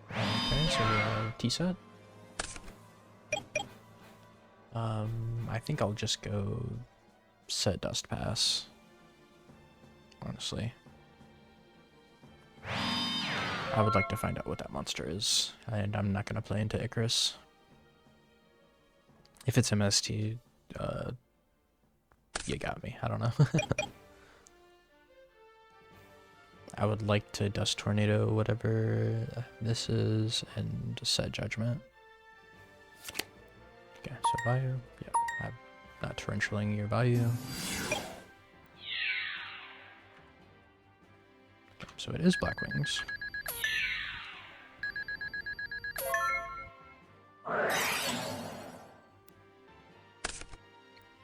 [SPEAKER 1] Okay, so we have T-set. I think I'll just go set Dust Pass, honestly. I would like to find out what that monster is, and I'm not going to play into Icarus. If it's MST, you got me. I don't know. I would like to Dust Tornado whatever this is and set Judgment. Okay, so Vayu. Yep, I'm not torrentialing your Vayu. Okay, so it is Blackwings.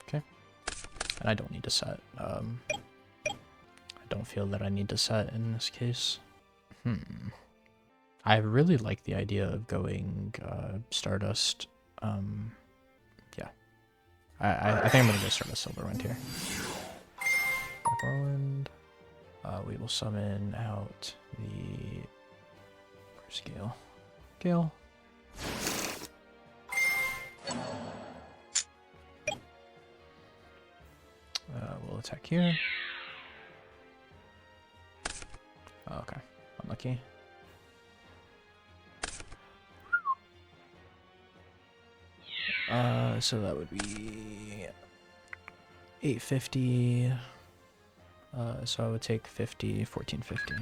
[SPEAKER 1] Okay, and I don't need to set. I don't feel that I need to set in this case. I really like the idea of going Stardust. Yeah. I think I'm gonna go Stardust Silverwind here. Whirlwind. We will summon out the... Where's Gale? Gale. We'll attack here. Oh, okay. Unlucky. So that would be 850. So I would take 50, 1450.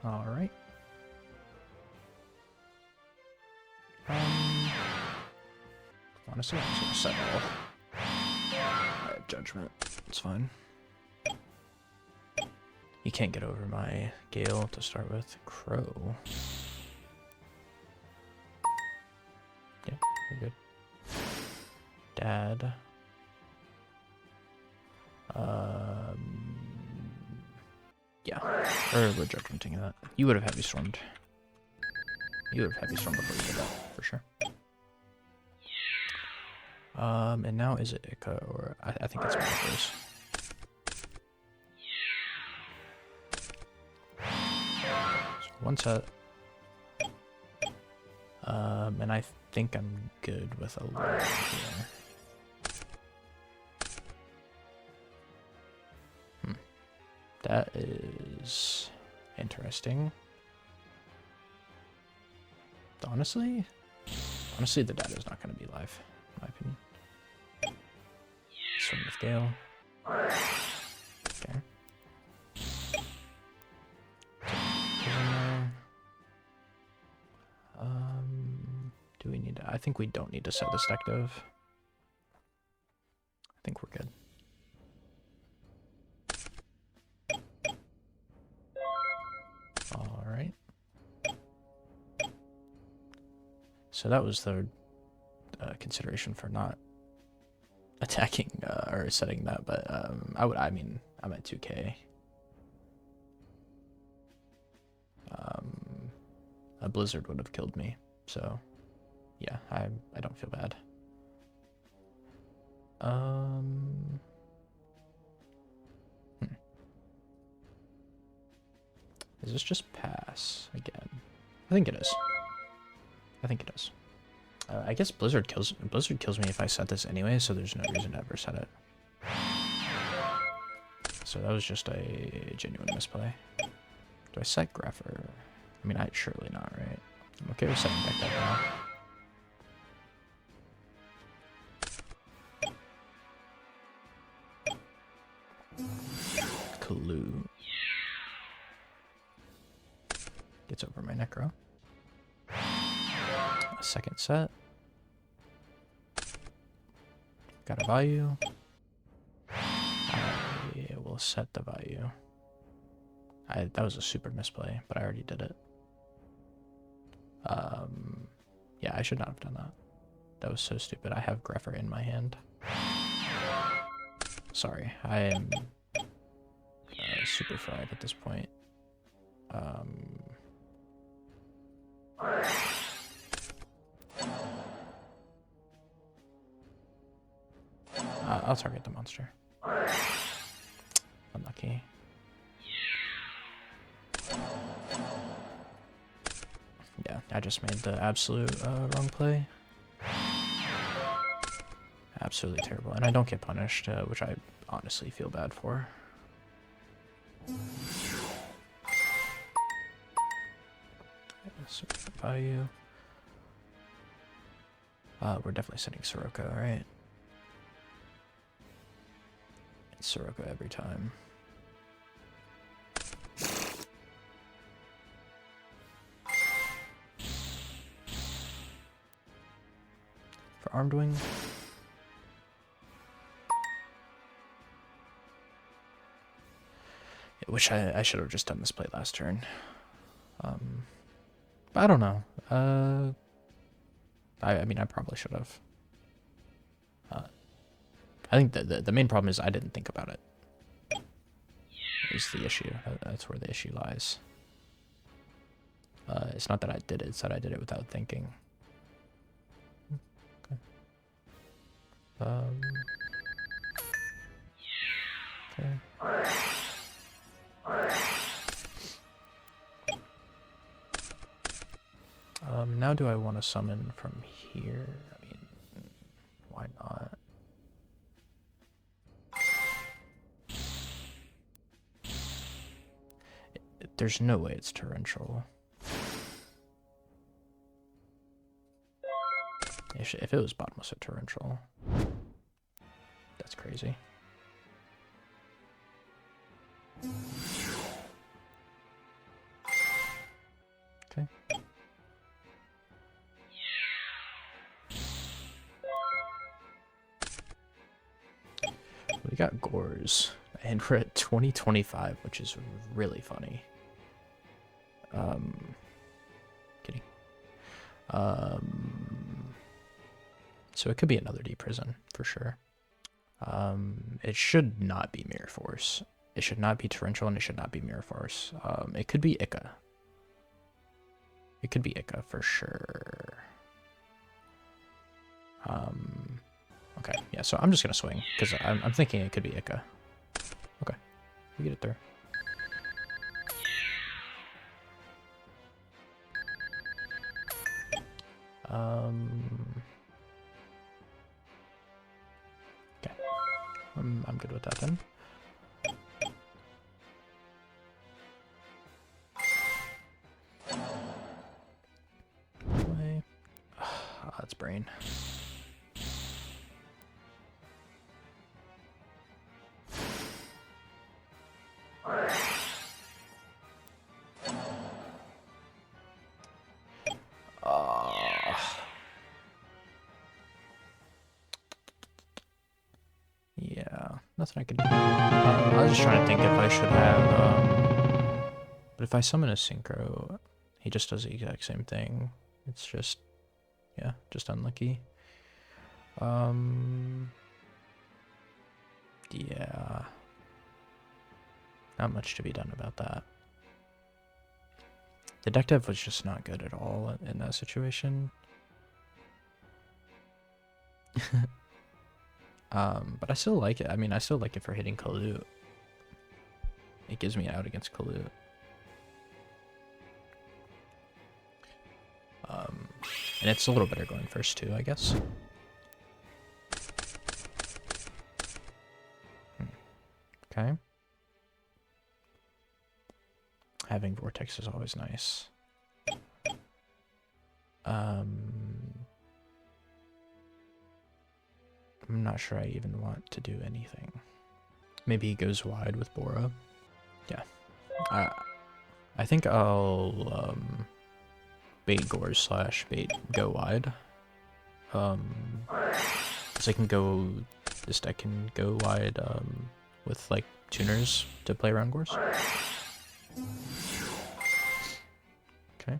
[SPEAKER 1] All right. Honestly, I'm just gonna set all. Judgment. It's fine. You can't get over my Gale to start with. Crow. Yeah, you're good. Dad. Yeah. Or we're judgmenting that. You would have heavy stormed. You would have heavy stormed before you did that, for sure. And now is it Ika or I think it's one of those. So one set. And I think I'm good with a lot here. That is interesting. Honestly, the dad is not going to be live, in my opinion. Swing with Gale. Okay. Do we need to? I think we don't need to set this deck dove. I think we're good. Alright. So that was the consideration for not attacking or setting that, but I mean, I'm at 2k. A blizzard would have killed me, so yeah, I don't feel bad. Is this just pass again? I think it is. I think it is. I guess Blizzard kills me if I set this anyway, so there's no reason to ever set it. So that was just a genuine misplay. Do I set Grapher? I mean, surely not, right? I'm okay with setting back that now. Clue. Gets over my Necro. A second set. Got a Vayu. I will set the Vayu. That was a super misplay, but I already did it. Yeah, I should not have done that. That was so stupid. I have Greffer in my hand. Sorry, I am super fried at this point. I'll target the monster. Unlucky. Yeah, I just made the absolute wrong play. Absolutely terrible. And I don't get punished, which I honestly feel bad for. Vayu. We're definitely setting Sirocco, right? It's Sirocco every time. For Armed Wing. I wish I should have just done this play last turn. But I don't know. I mean, I probably should have. I think the main problem is I didn't think about it. Is the issue. That's where the issue lies. It's not that I did it, it's that I did it without thinking. Okay. Okay. Now do I want to summon from here? I mean, why not? There's no way it's torrential. If it was bottomless or torrential, that's crazy. Okay. We got Gores, and we're at 2025, which is really funny. Kidding. So it could be another D prison for sure. It should not be Mirror Force. It should not be Torrential, and it should not be Mirror Force. It could be Ica. It could be Ica for sure. Okay, yeah, so I'm just gonna swing, because I'm thinking it could be Ica. Okay, we get it there. Okay, I'm good with that then. Way. That's brain. Yeah, nothing I can do. I was just trying to think if I should have, but if I summon a Synchro, he just does the exact same thing. It's just, yeah, just unlucky. Yeah. Not much to be done about that. The deck dev was just not good at all in that situation. But I still like it. I mean, I still like it for hitting Kalut. It gives me out against Kalut. And it's a little better going first too, I guess. Okay. Having Vortex is always nice. I'm not sure I even want to do anything. Maybe he goes wide with Bora. Yeah. I think I'll bait Gores / bait go wide. So I can go, this deck can go wide with like tuners to play around Gores. Okay.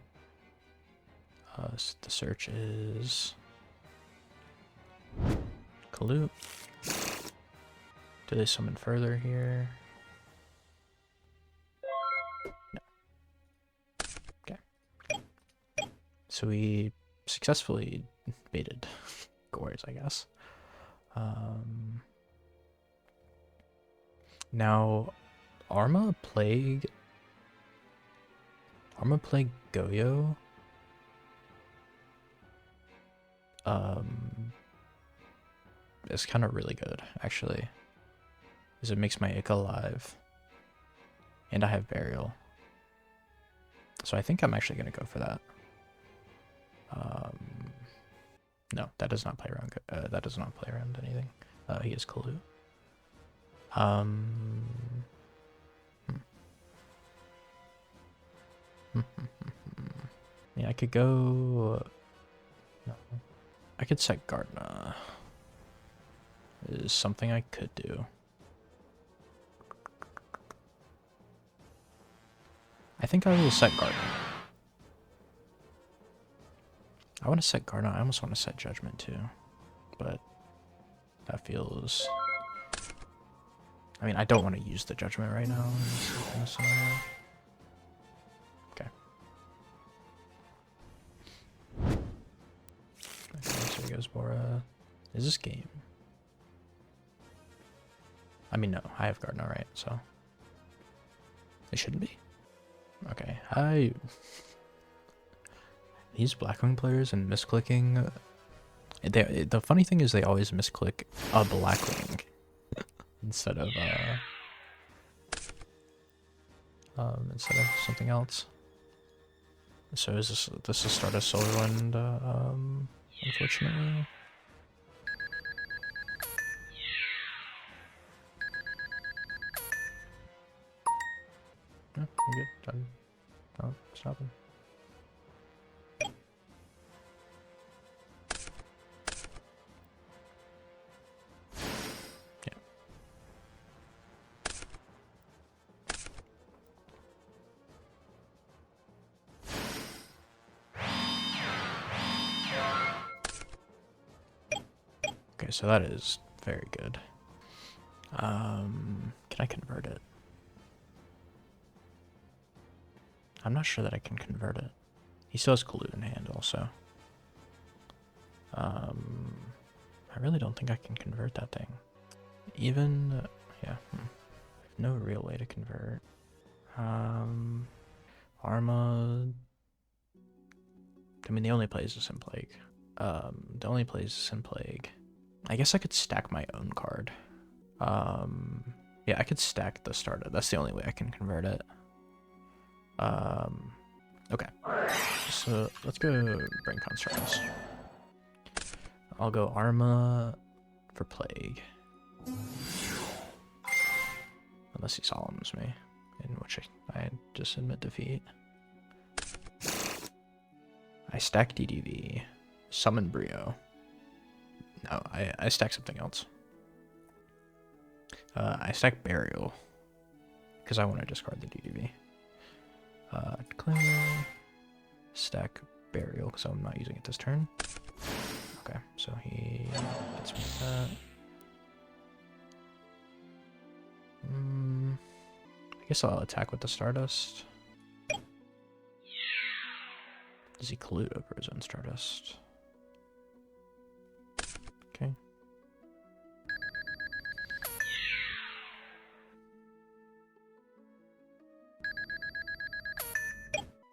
[SPEAKER 1] So the search is Kalut. Do they summon further here? No. Okay. So we successfully baited Gores, I guess. Now, Arma Plague Yugioh. It's kind of really good, actually, because it makes my Ica alive, and I have Burial. So I think I'm actually gonna go for that. No, that does not play around. That does not play around anything. He is Kalut. Yeah, I could go. No, I could set Gardna. Is something I could do. I think I will set Gardna. I want to set Gardna. I almost want to set Judgment too, but that feels. I mean, I don't want to use the Judgment right now in this scenario. Okay. So here goes Bora. Is this game? I mean, no, I have Gardna, right? So it shouldn't be. Okay, these Blackwing players and misclicking. The funny thing is they always misclick a Blackwing instead of something else. So is this the start of Solarwind? Unfortunately. Yeah, you're good. Done. Oh, stop him. Yeah. Okay, so that is very good. Can I convert it? I'm not sure that I can convert it. He still has Collude in hand also. I really don't think I can convert that thing. Even, yeah, no real way to convert. Arma. I mean, the only play is a Sin Plague. The only play is a Sin Plague. I guess I could stack my own card. Yeah, I could stack the starter. That's the only way I can convert it. Okay. So let's go Brain Constructs. I'll go Arma for Plague. Unless he solemns me, in which I just admit defeat. I stack DDV. Summon Brio. No, I stack something else. I stack Burial. Because I want to discard the DDV. Declare. Stack Burial, because I'm not using it this turn. Okay, so he hits me with that. I guess I'll attack with the Stardust. Does he collude over his own Stardust? Okay.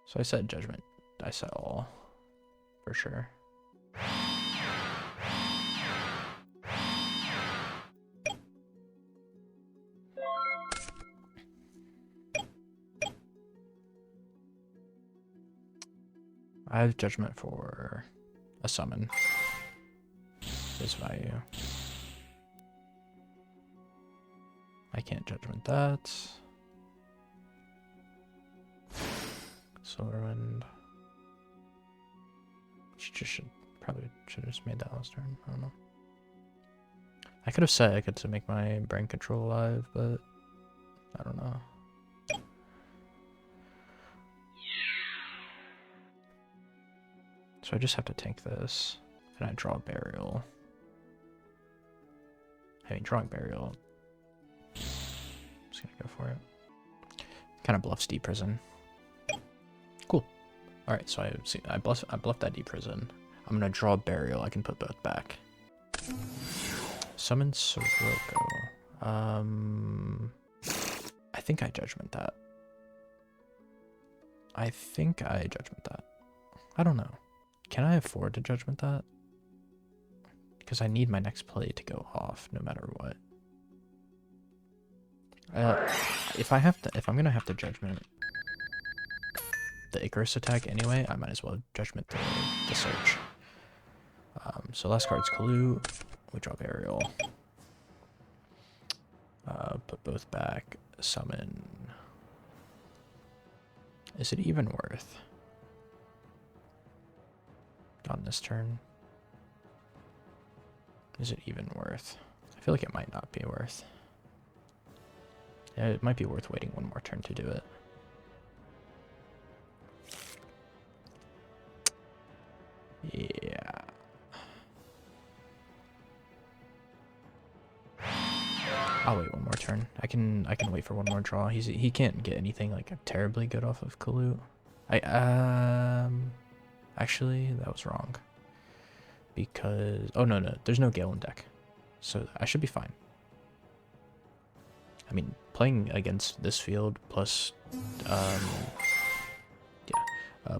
[SPEAKER 1] So I said Judgment. I said all. For sure. I have Judgment for a summon. This Vayu. I can't Judgment that. Solarwind. Probably should have just made that last turn. I don't know. I could have said I could to make my brain control alive, but I don't know. So I just have to tank this. And I draw Burial. I mean, drawing Burial. Just gonna go for it. Kind of bluffs Deep Prison. Cool. Alright, so I bluffed that Deep Prison. I'm gonna draw Burial. I can put both back. Summon Sirocco. I think I Judgment that. I don't know. Can I afford to Judgment that? Because I need my next play to go off no matter what. If I'm gonna have to Judgment the Icarus attack anyway, I might as well Judgment the search. So last card's Clue. We draw Burial. Put both back. Summon. Is it even worth? On this turn. Is it even worth? I feel like it might not be worth. Yeah, it might be worth waiting one more turn to do it. Yeah. I'll wait one more turn. I can wait for one more draw. He can't get anything like terribly good off of Kalu. Actually that was wrong. Because oh no, there's no Gale in deck. So I should be fine. I mean, playing against this field plus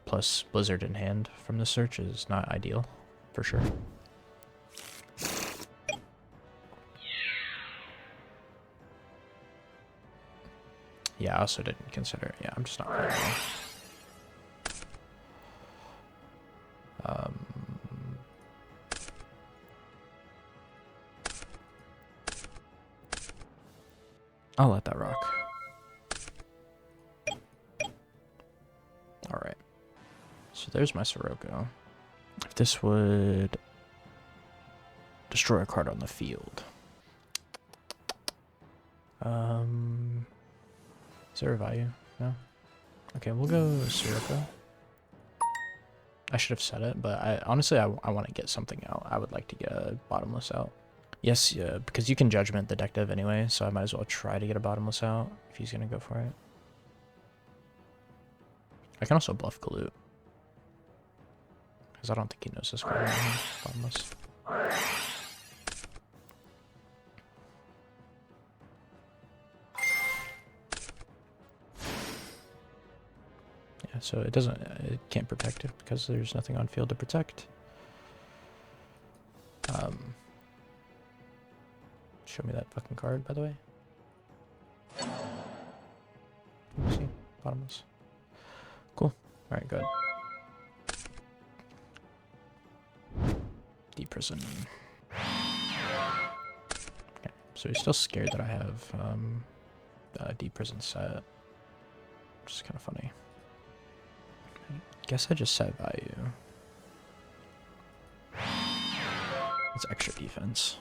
[SPEAKER 1] plus Blizzard in hand from the search is not ideal, for sure. Yeah, I also didn't consider it. Yeah, I'm just not playing well. I'll let that rock. Alright. So there's my Sirocco. If this would destroy a card on the field. Is there a Vayu? No? Okay, we'll go Sirocco. I should have said it, but honestly I want to get something out. I would like to get a Bottomless out. Yes, yeah, because you can judgment the deck dev anyway, so I might as well try to get a bottomless out if he's gonna go for it. I can also bluff Galoot. Because I don't think he knows this card anymore. Bottomless. Yeah, so it can't protect it because there's nothing on field to protect. Show me that fucking card, by the way. Let me see. Bottomless. Cool. Alright, good. Deep Prison. Okay, so he's still scared that I have Deep Prison set. Which is kind of funny. I guess I just set Vayu. It's extra defense.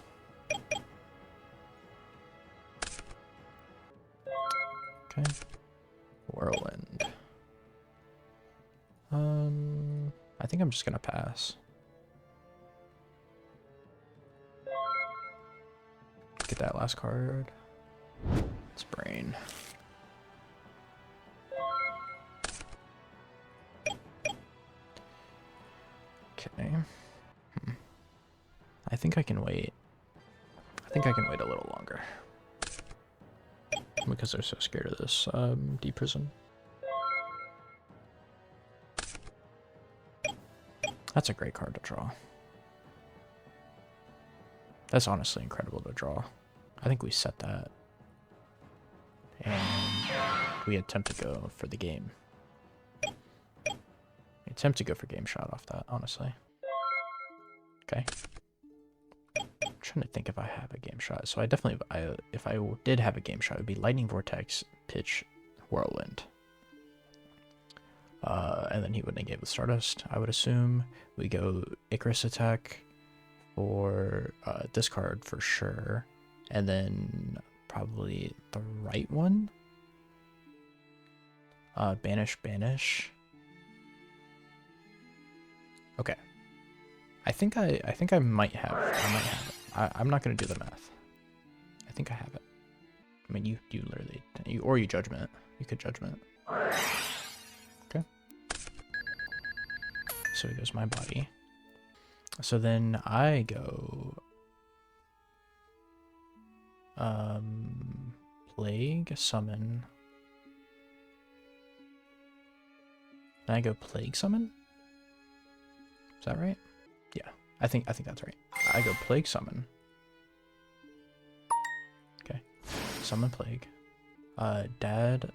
[SPEAKER 1] Okay. Whirlwind. I think I'm just gonna pass. Get that last card. It's Brain. Okay. I think I can wait. I think I can wait a little longer. Because they're so scared of this Deep Prison. That's a great card to draw. That's honestly incredible to draw. I think we set that. And we attempt to go for the game. We attempt to go for game shot off that, honestly. Okay. I'm trying to think if I have a game shot. So I definitely, if I did have a game shot, it would be Lightning Vortex, Pitch, Whirlwind. And then he wouldn't engage with Stardust, I would assume. We go Icarus attack for discard for sure. And then probably the right one. Banish, Banish. Okay. I think I might have it. I'm not gonna do the math. I think I have it. I mean, you literally, you judgment. You could judgment. Okay. So he goes my body. So then I go Plague, Summon. Then I go Plague Summon? Is that right? Yeah, I think that's right. I go Plague Summon. Okay. Summon Plague. Dad.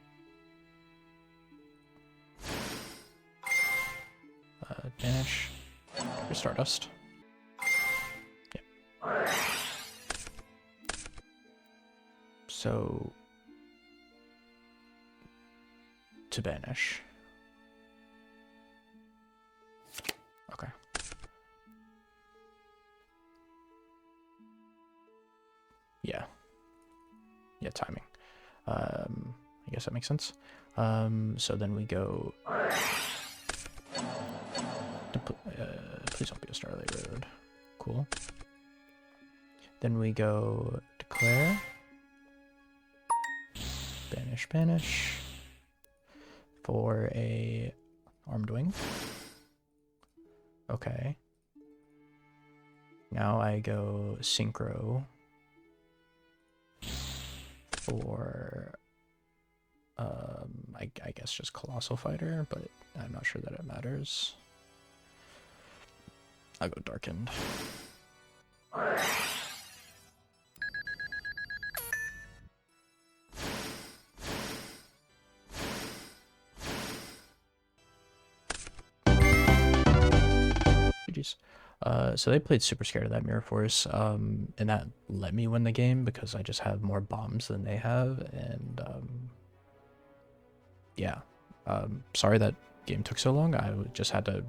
[SPEAKER 1] Banish. Stardust. Yeah. So to banish. Okay. Yeah. Yeah, timing. I guess that makes sense. So then we go. Please don't be a Starlight Road. Cool. Then we go Declare. Banish, Banish. For a Armed Wing. Okay. Now I go Synchro. For I guess just Colossal Fighter, but I'm not sure that it matters. I'll go Darkened. GG's. So they played super scared of that Mirror Force, and that let me win the game because I just have more bombs than they have, and yeah. Sorry that game took so long. I just had to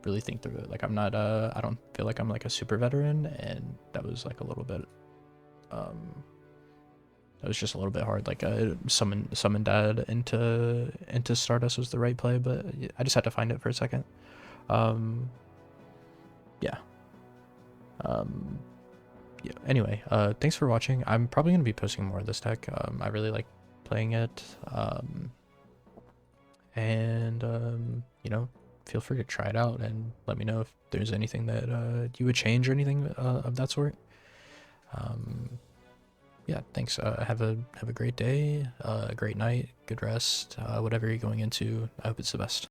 [SPEAKER 1] really think through it. Like I don't feel like I'm like a super veteran, and that was like a little bit, that was just a little bit hard. Like summon Dad into Stardust was the right play, but I just had to find it for a second. Yeah. yeah, anyway, thanks for watching. I'm probably going to be posting more of this deck. I really like playing it. You know, feel free to try it out and let me know if there's anything that you would change or anything of that sort. Yeah, thanks. Have a great day, a great night, good rest, whatever you're going into. I hope it's the best.